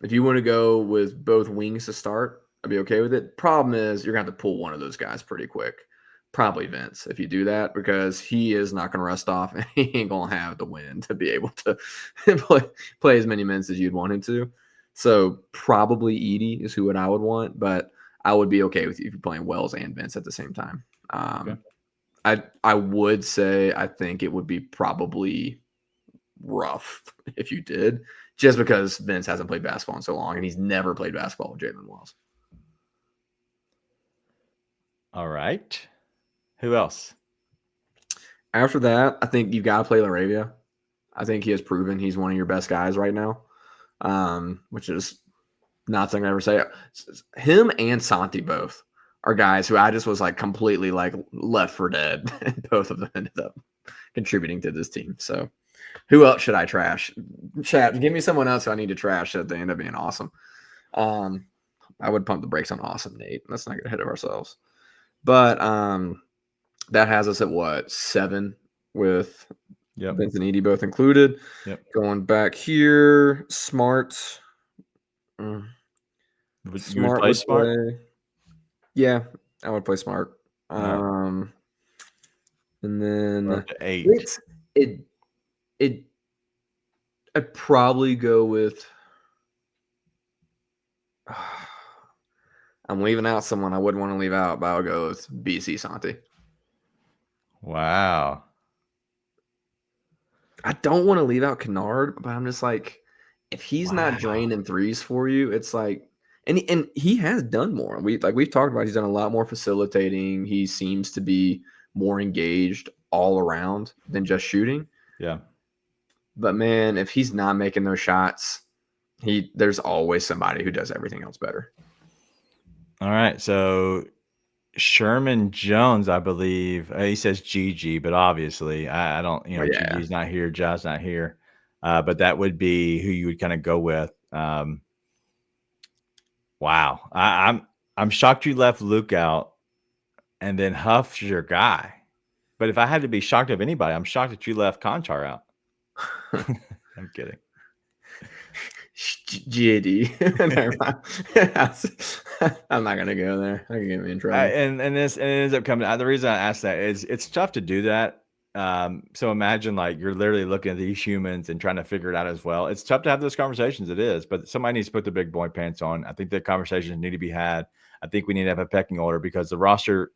If you want to go with both wings to start, I'd be okay with it. Problem is, you're going to have to pull one of those guys pretty quick. Probably Vince, if you do that, because he is not going to rest off, and he ain't going to have the win to be able to play as many minutes as you'd want him to. So probably Edie is who I would want, but I would be okay with you if you're playing Wells and Vince at the same time. Okay. I would say I think it would be probably rough if you did, just because Vince hasn't played basketball in so long, and he's never played basketball with Jalen Wells. All right. Who else? After that, I think you've got to play Laravia. I think he has proven he's one of your best guys right now, which is not something I ever say. Him and Santi both are guys who I just was like completely like left for dead, and both of them ended up contributing to this team. So who else should I trash? Chat, give me someone else who I need to trash that they end up being awesome. I would pump the brakes on awesome Nate. Let's not get ahead of ourselves. But that has us at what, 7 with Vince and Edie both included. Yep. Going back here, Smart. You would play Smart? Yeah, I would play Smart. And then 8. I'd probably go with. I'm leaving out someone I wouldn't want to leave out, but I'll go with BC Santi. Wow. I don't want to leave out Kennard, but I'm just like, if he's not draining threes for you, it's like, and he has done more. We've talked about, he's done a lot more facilitating. He seems to be more engaged all around than just shooting. Yeah. But man, if he's not making those shots, there's always somebody who does everything else better. All right, so Sherman Jones, I believe, he says GG, but obviously I don't, GG's not here, Josh's not here, but that would be who you would kind of go with. Wow, I'm shocked you left Luke out. and then Huff's your guy. But if I had to be shocked of anybody, I'm shocked that you left Conchar out. I'm kidding. GAD. I'm not gonna go there. I can get me in trouble. And it ends up coming. The reason I asked that is it's tough to do that. So imagine like you're literally looking at these humans and trying to figure it out as well. It's tough to have those conversations. It is, but somebody needs to put the big boy pants on. I think the conversations need to be had. I think we need to have a pecking order because the roster,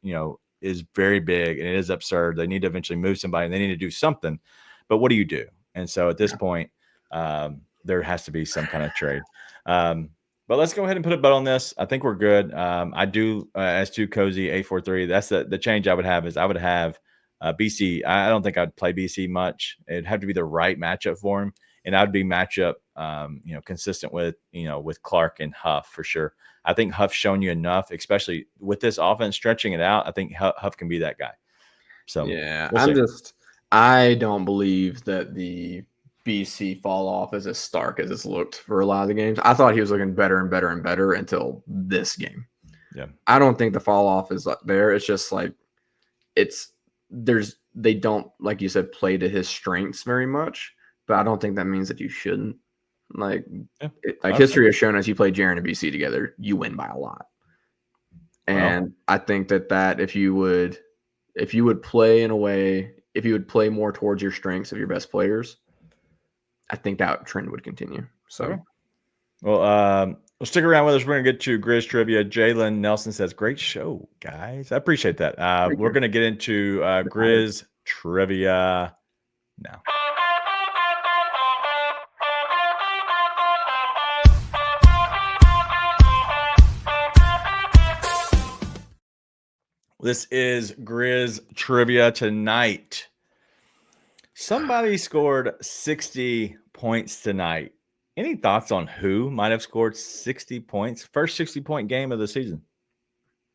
is very big and it is absurd. They need to eventually move somebody and they need to do something. But what do you do? And so at this point, there has to be some kind of trade. But let's go ahead and put a bet on this. I think we're good. I do as to Cozy 843. That's the change I would have is I would have BC. I don't think I'd play BC much. It'd have to be the right matchup for him, and I'd be matchup consistent with with Clark and Huff for sure. I think Huff's shown you enough, especially with this offense stretching it out. I think Huff can be that guy. So yeah, I don't believe that the BC fall off is as stark as it's looked for a lot of the games. I thought he was looking better and better and better until this game. Yeah, I don't think the fall off is there. It's just like they don't, like you said, play to his strengths very much. But I don't think that means that you shouldn't. History has shown us you play Jaren and BC together, you win by a lot. And I think that if you would play in a way, if you would play more towards your strengths of your best players, I think that trend would continue. So, okay. Well, stick around with us. We're going to get to Grizz Trivia. Jalen Nelson says, great show, guys. I appreciate that. We're going to get into Grizz Trivia now. This is Grizz Trivia tonight. Somebody scored 60 points tonight. Any thoughts on who might have scored 60 points? First 60-point game of the season.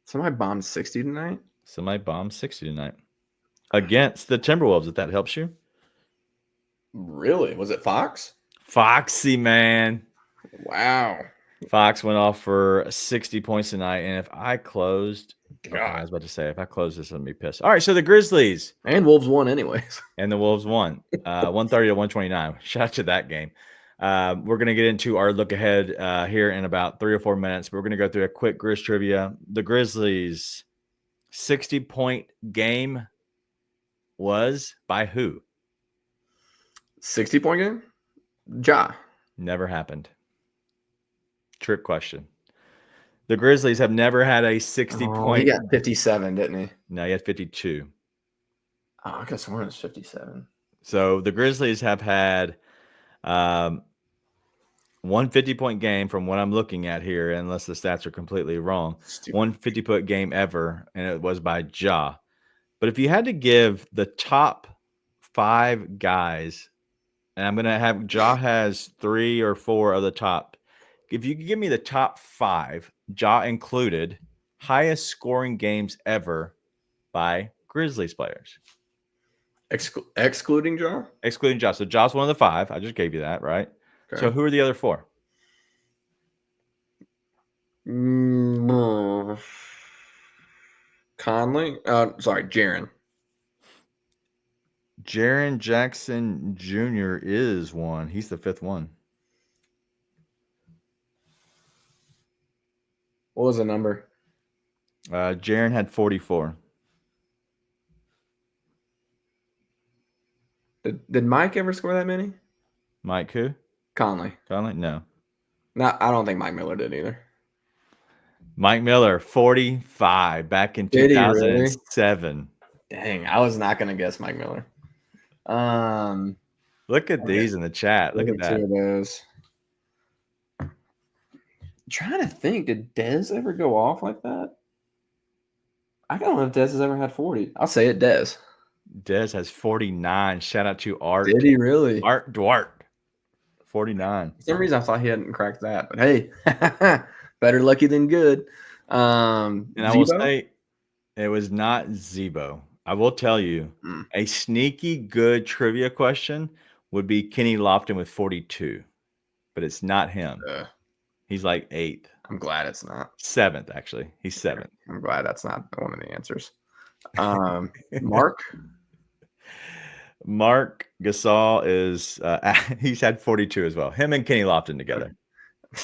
Somebody bombed 60 tonight? Somebody bombed 60 tonight. Against the Timberwolves, if that helps you. Really? Was it Fox? Foxy, man. Wow. Fox went off for 60 points tonight. And if I closed... Okay, I was about to say, if I close this, I'm going to be pissed. All right, so the Grizzlies. And Wolves won anyways. And the Wolves won. 130 to 129. Shout out to that game. We're going to get into our look ahead here in about 3 or 4 minutes. We're going to go through a quick Grizz Trivia. The Grizzlies' 60-point game was by who? 60-point game? Ja. Never happened. Trick question. The Grizzlies have never had a 60-point. He got 57, didn't he? No, he had 52. Oh, I guess one was 57. So the Grizzlies have had one 50-point game from what I'm looking at here, unless the stats are completely wrong. One 50-point game ever, and it was by Ja. But if you had to give the top 5 guys, and I'm going to have Ja has 3 or 4 of the top. If you could give me the top 5, Ja included, highest scoring games ever by Grizzlies players. Excluding Ja? Excluding Ja. So Ja's one of the 5. I just gave you that, right? Okay. So who are the other 4? Conley? Jaren. Jaren Jackson Jr. is one. He's the 5th one. What was the number? Jaren had 44. Did Mike ever score that many? Mike who? Conley. No. No, I don't think Mike Miller did either. Mike Miller, 45 back in 2007. Really? Dang, I was not going to guess Mike Miller. Look at these in the chat. Look at that. 2 of those. I'm trying to think, did Dez ever go off like that? I don't know if Dez has ever had 40. I'll say it, Dez. Dez has 49. Shout out to Art. Did he really? Art Duarte. 49. For some reason, I thought he hadn't cracked that. But hey, better lucky than good. And I will say, it was not Zebo. I will tell you, a sneaky good trivia question would be Kenny Lofton with 42. But it's not him. He's like 8th. I'm glad it's not. 7th, actually. He's 7th. I'm glad that's not one of the answers. Mark. Mark Gasol is he's had 42 as well. Him and Kenny Lofton together. I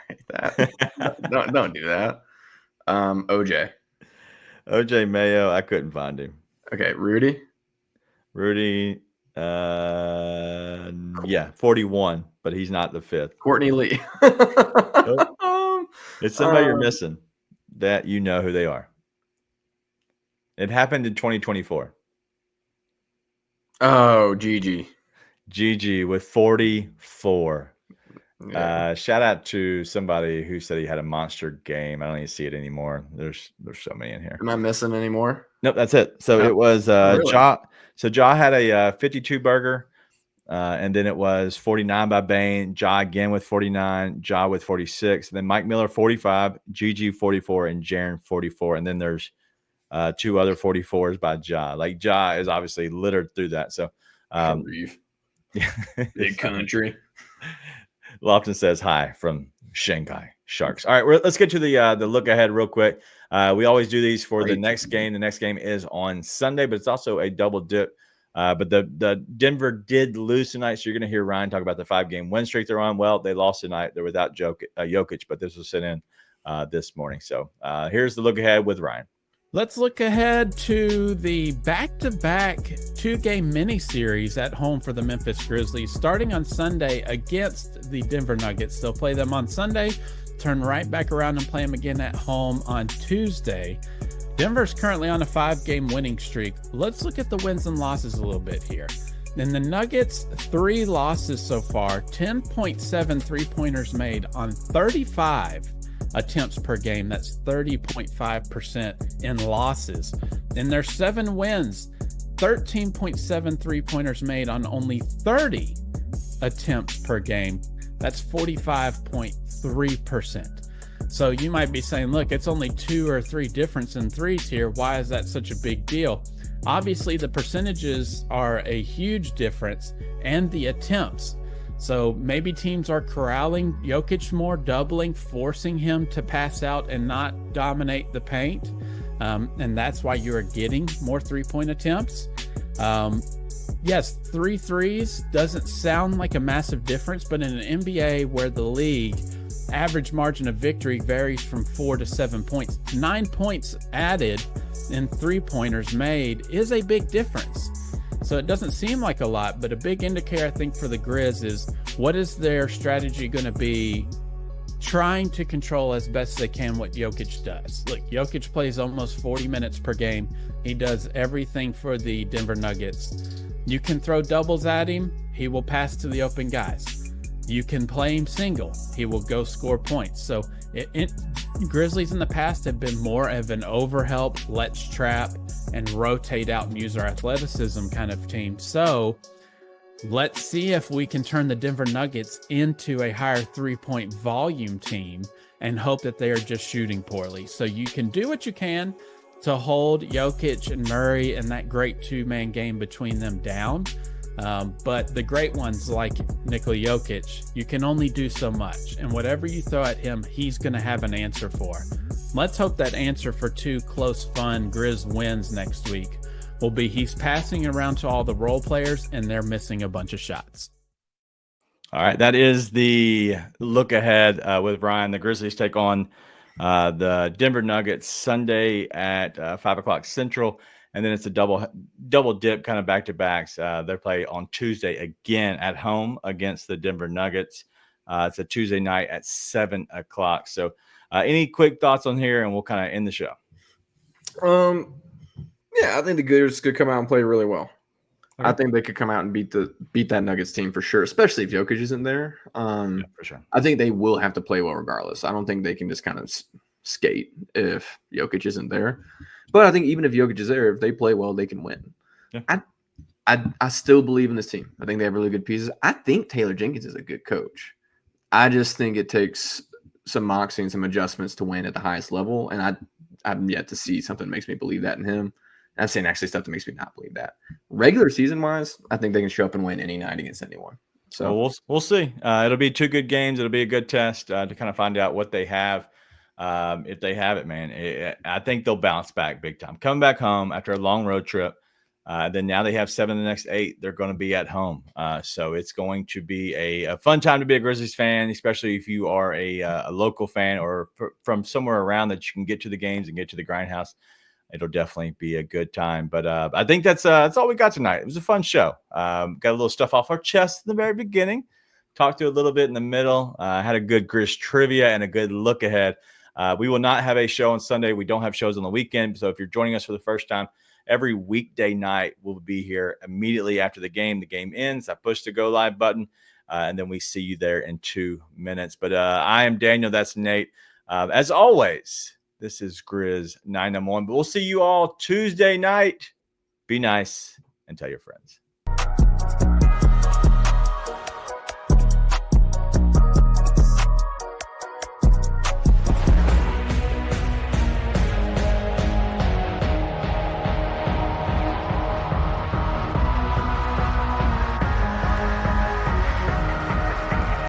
hate that. don't do that. OJ. OJ Mayo, I couldn't find him. Okay, Rudy. Yeah, 41, but he's not the fifth. Courtney Lee. It's somebody you're missing that you know who they are. It happened in 2024. Oh, Gigi. Gigi with 44. Yeah. Shout out to somebody who said he had a monster game. I don't even see it anymore. There's so many in here. Am I missing any more? Nope, that's it. So it was really? Ja. So Ja had a 52 burger, and then it was 49 by Bane. Ja again with 49. Ja with 46. And then Mike Miller 45. Gigi 44 and Jaren 44. And then there's 2 other 44s by Ja. Like Ja is obviously littered through that. So big country. Lofton says hi from Shanghai Sharks. All right, let's get to the look ahead real quick. We always do these for the next game. The next game is on Sunday, but it's also a double dip. But the Denver did lose tonight, so you're going to hear Ryan talk about the 5-game win streak they're on. Well, they lost tonight. They're without Jokic, but this was sent in this morning. So here's the look ahead with Ryan. Let's look ahead to the back-to-back 2-game mini-series at home for the Memphis Grizzlies, starting on Sunday against the Denver Nuggets. They'll play them on Sunday, turn right back around and play them again at home on Tuesday. Denver's currently on a 5-game winning streak. Let's look at the wins and losses a little bit here. In the Nuggets, 3 losses so far, 10.7 three-pointers made on 35 attempts per game. That's 30.5% in losses. In their 7 wins, 13.7 three-pointers made on only 30 attempts per game. That's 45.3%. So you might be saying, look, it's only 2 or 3 difference in threes here. Why is that such a big deal? Obviously, the percentages are a huge difference, and the attempts. So maybe teams are corralling Jokic more, doubling, forcing him to pass out and not dominate the paint. And that's why you are getting more 3-point attempts. Yes, 3 threes doesn't sound like a massive difference, but in an NBA where the league average margin of victory varies from 4 to 7 points, 9 points added in 3-pointers made is a big difference. So it doesn't seem like a lot, but a big indicator, I think, for the Grizz is what is their strategy going to be trying to control as best they can what Jokic does. Look, Jokic plays almost 40 minutes per game. He does everything for the Denver Nuggets. You can throw doubles at him. He will pass to the open guys. You can play him single. He will go score points. So Grizzlies in the past have been more of an overhelp, let's trap, and rotate out and use our athleticism kind of team. So let's see if we can turn the Denver Nuggets into a higher 3-point volume team and hope that they are just shooting poorly. So you can do what you can to hold Jokic and Murray and that great 2-man game between them down. But the great ones like Nikola Jokic, you can only do so much. And whatever you throw at him, he's going to have an answer for. Let's hope that answer for 2 close, fun Grizz wins next week will be he's passing around to all the role players and they're missing a bunch of shots. All right, that is the look ahead with Ryan. The Grizzlies take on the Denver Nuggets Sunday at 5 o'clock Central. And then it's a double dip kind of back-to-backs. They play on Tuesday again at home against the Denver Nuggets. It's a Tuesday night at 7 o'clock. So any quick thoughts on here, and we'll kind of end the show? Yeah, I think the Grizz could come out and play really well. Okay. I think they could come out and beat that Nuggets team for sure, especially if Jokic isn't there. Yeah, for sure. I think they will have to play well regardless. I don't think they can just kind of skate if Jokic isn't there. But I think even if Jokic is there, if they play well, they can win. Yeah. I still believe in this team. I think they have really good pieces. I think Taylor Jenkins is a good coach. I just think it takes some moxie and some adjustments to win at the highest level. And I'm yet to see something that makes me believe that in him. I'm saying actually stuff that makes me not believe that. Regular season-wise, I think they can show up and win any night against anyone. So we'll see. It'll be 2 good games. It'll be a good test to kind of find out what they have. if they have it, man. I think they'll bounce back big time. Coming back home after a long road trip. Then now they have 7 of the next 8. They're going to be at home. So it's going to be a fun time to be a Grizzlies fan, especially if you are a local fan or from somewhere around that you can get to the games and get to the grindhouse. It'll definitely be a good time. But I think that's all we got tonight. It was a fun show. Got a little stuff off our chest in the very beginning. Talked to a little bit in the middle. Had a good Grizz trivia and a good look ahead. We will not have a show on Sunday. We don't have shows on the weekend. So if you're joining us for the first time, every weekday night we'll be here immediately after the game. The game ends. I push the go live button, and then we see you there in 2 minutes. But I am Daniel. That's Nate. As always, this is Grizz 991. But we'll see you all Tuesday night. Be nice and tell your friends.